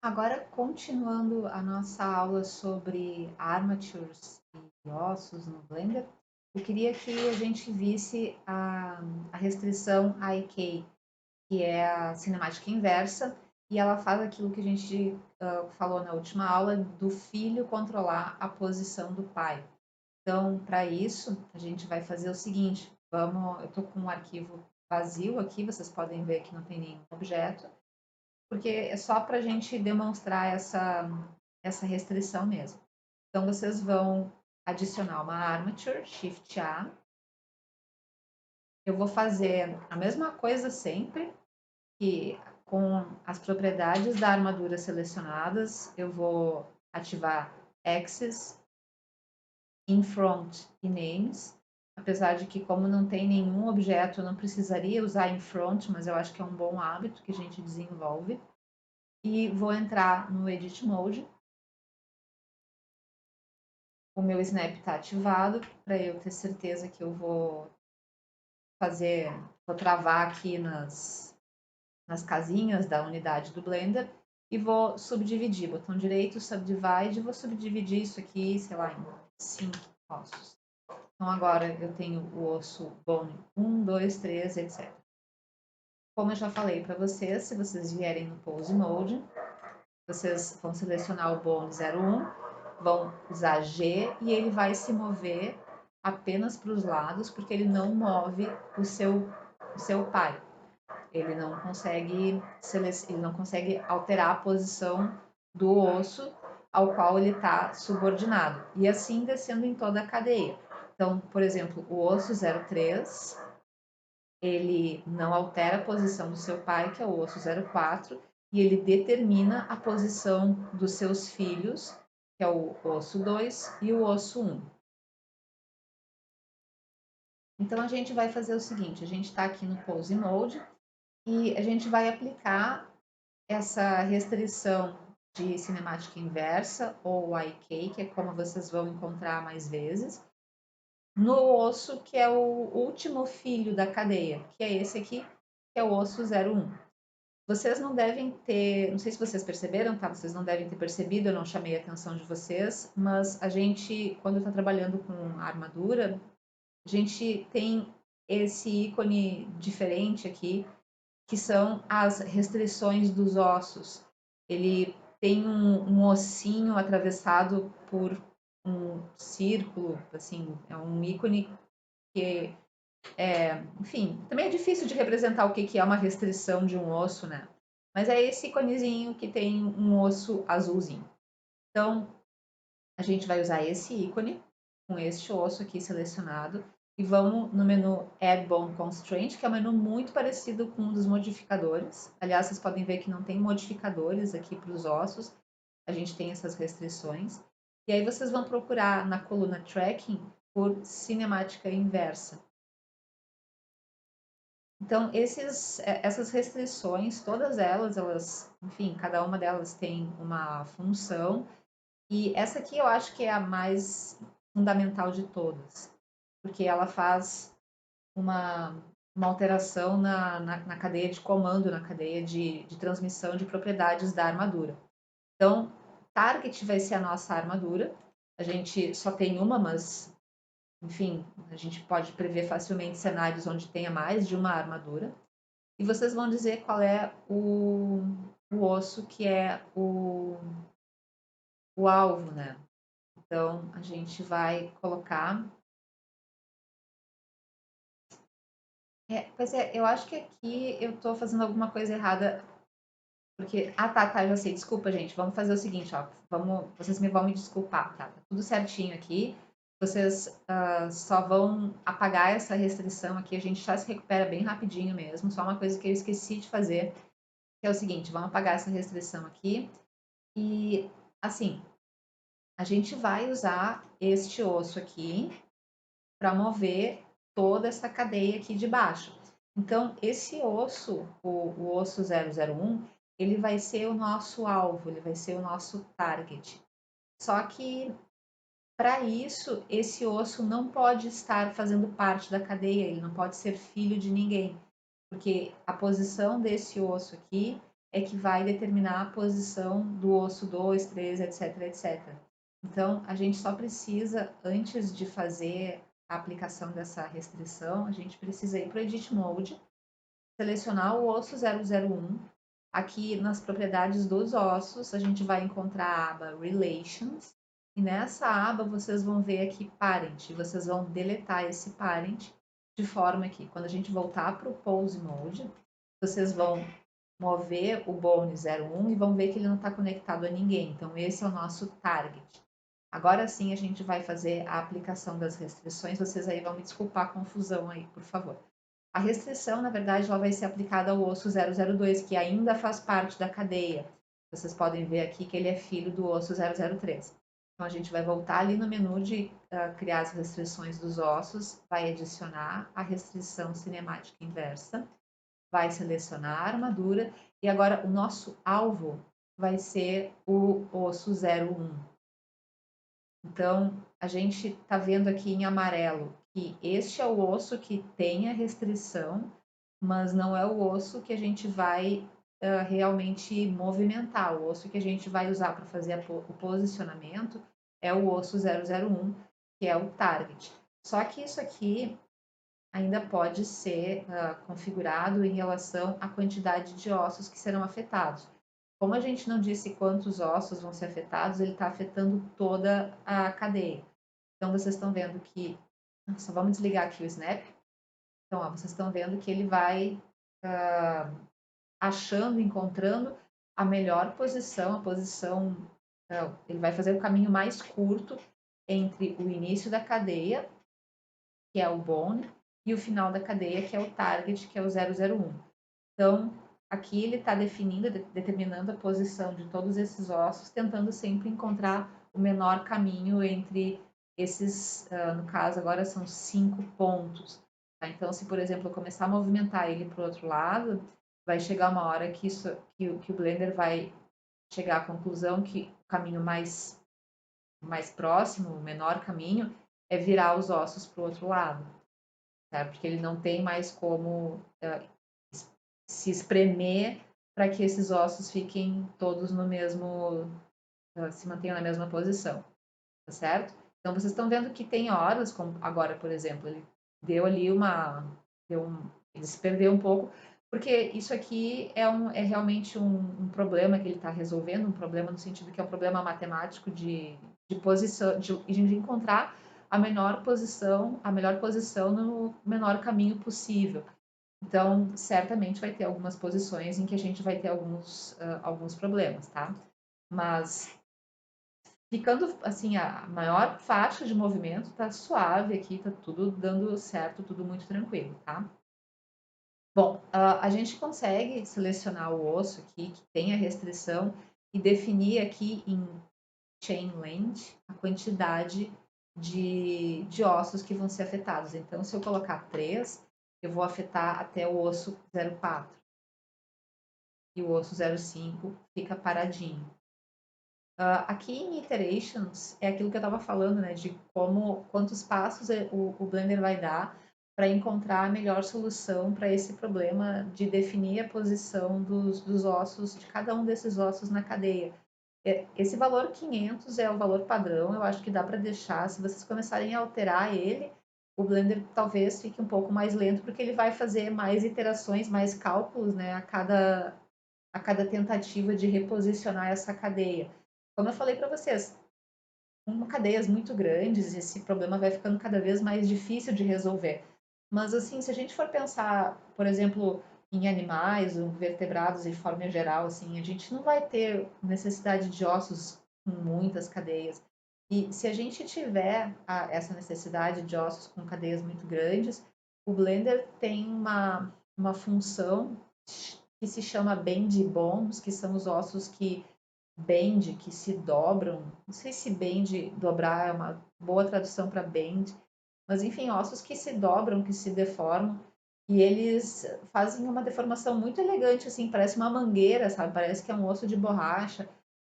Agora, continuando a nossa aula sobre armatures e ossos no Blender, eu queria que a gente visse a restrição IK, que é a cinemática inversa, e ela faz aquilo que a gente falou na última aula, do filho controlar a posição do pai. Então, para isso, a gente vai fazer o seguinte, eu estou com um arquivo vazio aqui, vocês podem ver que não tem nenhum objeto, porque é só para a gente demonstrar essa restrição mesmo. Então, vocês vão adicionar uma armature, Shift A. Eu vou fazer a mesma coisa sempre, que com as propriedades da armadura selecionadas, eu vou ativar Axis, In Front e Names, apesar de que como não tem nenhum objeto, eu não precisaria usar In Front, mas eu acho que é um bom hábito que a gente desenvolve. E vou entrar no Edit Mode. O meu Snap está ativado, para eu ter certeza que eu vou travar aqui nas casinhas da unidade do Blender e vou subdividir, botão direito, Subdivide, e vou subdividir isso aqui, sei lá, em 5 ossos. Então agora eu tenho o osso bone 1, 2, 3, etc. Como eu já falei para vocês, se vocês vierem no Pose Mode, vocês vão selecionar o bone 01, vão usar G e ele vai se mover apenas para os lados, porque ele não move o seu pai. Ele não consegue alterar a posição do osso ao qual ele está subordinado. E assim descendo em toda a cadeia. Então, por exemplo, o osso 03, ele não altera a posição do seu pai, que é o osso 04, e ele determina a posição dos seus filhos, que é o osso 2 e o osso 1. Então, a gente vai fazer o seguinte, a gente está aqui no Pose Mode e a gente vai aplicar essa restrição de cinemática inversa, ou IK, que é como vocês vão encontrar mais vezes, no osso que é o último filho da cadeia, que é esse aqui, que é o osso 01. Vocês não devem ter, não sei se vocês perceberam, tá? Vocês não devem ter percebido, eu não chamei a atenção de vocês, mas a gente, quando está trabalhando com a armadura, a gente tem esse ícone diferente aqui, que são as restrições dos ossos. Ele tem um ossinho atravessado por um círculo, assim, é um ícone que enfim, também é difícil de representar o que é uma restrição de um osso, né? Mas é esse íconezinho que tem um osso azulzinho. Então, a gente vai usar esse ícone com este osso aqui selecionado e vamos no menu Add Bone Constraint, que é um menu muito parecido com um dos modificadores. Aliás, vocês podem ver que não tem modificadores aqui para os ossos, a gente tem essas restrições. E aí vocês vão procurar na coluna Tracking por cinemática inversa. Então, essas restrições, todas elas, enfim, cada uma delas tem uma função, e essa aqui eu acho que é a mais fundamental de todas, porque ela faz uma alteração na cadeia de comando, na cadeia de transmissão de propriedades da armadura. Então, target vai ser a nossa armadura, a gente só tem uma, mas, enfim, a gente pode prever facilmente cenários onde tenha mais de uma armadura. E vocês vão dizer qual é o osso que é o alvo, né? Então, a gente vai colocar. Pois é, eu acho que aqui eu tô fazendo alguma coisa errada, porque. Ah, tá, já sei. Desculpa, gente. Vamos fazer o seguinte, ó. Vocês vão me desculpar, tá? Tá tudo certinho aqui. Vocês só vão apagar essa restrição aqui. A gente já se recupera bem rapidinho mesmo. Só uma coisa que eu esqueci de fazer, que é o seguinte: vamos apagar essa restrição aqui. E, assim, a gente vai usar este osso aqui para mover toda essa cadeia aqui de baixo. Então, esse osso, o osso 001, ele vai ser o nosso alvo, ele vai ser o nosso target. Só que, para isso, esse osso não pode estar fazendo parte da cadeia, ele não pode ser filho de ninguém, porque a posição desse osso aqui é que vai determinar a posição do osso 2, 3, etc, etc. Então, a gente só precisa, antes de fazer a aplicação dessa restrição, a gente precisa ir para o Edit Mode, selecionar o osso 001. Aqui nas propriedades dos ossos, a gente vai encontrar a aba Relations, e nessa aba vocês vão ver aqui Parent, vocês vão deletar esse Parent, de forma que quando a gente voltar para o Pose Mode, vocês vão mover o Bone 01 e vão ver que ele não está conectado a ninguém. Então, esse é o nosso target. Agora sim, a gente vai fazer a aplicação das restrições. Vocês aí vão me desculpar a confusão aí, por favor. A restrição, na verdade, ela vai ser aplicada ao osso 002, que ainda faz parte da cadeia. Vocês podem ver aqui que ele é filho do osso 003. Então, a gente vai voltar ali no menu de criar as restrições dos ossos, vai adicionar a restrição cinemática inversa, vai selecionar a armadura, e agora o nosso alvo vai ser o osso 01. Então, a gente está vendo aqui em amarelo que este é o osso que tem a restrição, mas não é o osso que a gente vai realmente movimentar. O osso que a gente vai usar para fazer o posicionamento é o osso 001, que é o target. Só que isso aqui ainda pode ser configurado em relação à quantidade de ossos que serão afetados. Como a gente não disse quantos ossos vão ser afetados, ele está afetando toda a cadeia. Então, vocês estão vendo que... Só vamos desligar aqui o Snap. Então, ó, vocês estão vendo que ele vai achando, encontrando a melhor posição, ele vai fazer o caminho mais curto entre o início da cadeia, que é o bone, e o final da cadeia, que é o target, que é o 001. Então, aqui ele está definindo, determinando a posição de todos esses ossos, tentando sempre encontrar o menor caminho entre esses, no caso agora são 5 pontos. Tá? Então, se por exemplo eu começar a movimentar ele para o outro lado, vai chegar uma hora que o Blender vai chegar à conclusão que o caminho mais próximo, o menor caminho, é virar os ossos para o outro lado, tá? Porque ele não tem mais como se espremer para que esses ossos fiquem todos no mesmo, se mantenham na mesma posição, tá certo? Então, vocês estão vendo que tem horas, como agora, por exemplo, ele deu ali ele se perdeu um pouco, porque isso aqui é realmente um problema que ele está resolvendo, um problema no sentido que é um problema matemático de posição, de encontrar a melhor posição no menor caminho possível. Então, certamente vai ter algumas posições em que a gente vai ter alguns problemas, tá? Mas, ficando, assim, a maior faixa de movimento tá suave aqui, tá tudo dando certo, tudo muito tranquilo, tá? Bom, a gente consegue selecionar o osso aqui, que tem a restrição, e definir aqui em chain length a quantidade de ossos que vão ser afetados. Então, se eu colocar 3, eu vou afetar até o osso 04. E o osso 05 fica paradinho. Aqui em Iterations, é aquilo que eu estava falando, né? De quantos passos o Blender vai dar para encontrar a melhor solução para esse problema de definir a posição dos ossos, de cada um desses ossos na cadeia. Esse valor 500 é o valor padrão, eu acho que dá para deixar. Se vocês começarem a alterar ele, o Blender talvez fique um pouco mais lento, porque ele vai fazer mais iterações, mais cálculos, né, a cada tentativa de reposicionar essa cadeia. Como eu falei para vocês, com cadeias muito grandes, esse problema vai ficando cada vez mais difícil de resolver. Mas, assim, se a gente for pensar, por exemplo, em animais ou vertebrados de forma geral, assim, a gente não vai ter necessidade de ossos com muitas cadeias. E se a gente tiver essa necessidade de ossos com cadeias muito grandes, o Blender tem uma função que se chama Bend Bones, que são os ossos que bend, que se dobram. Não sei se bend, dobrar é uma boa tradução para bend, mas enfim, ossos que se dobram, que se deformam, e eles fazem uma deformação muito elegante, assim, parece uma mangueira, sabe? Parece que é um osso de borracha.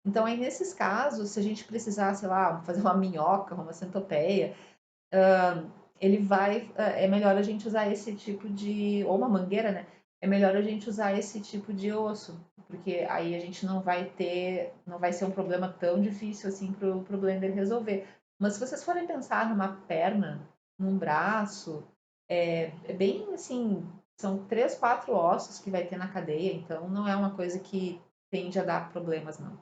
Então, aí nesses casos, se a gente precisar, sei lá, fazer uma minhoca, uma centopeia, ele vai, é melhor a gente usar esse tipo de, ou uma mangueira, né? é melhor a gente usar esse tipo de osso, porque aí a gente não vai ser um problema tão difícil assim pro blender resolver. Mas se vocês forem pensar numa perna, num braço, é bem assim, são 3, 4 ossos que vai ter na cadeia, então não é uma coisa que tende a dar problemas, não.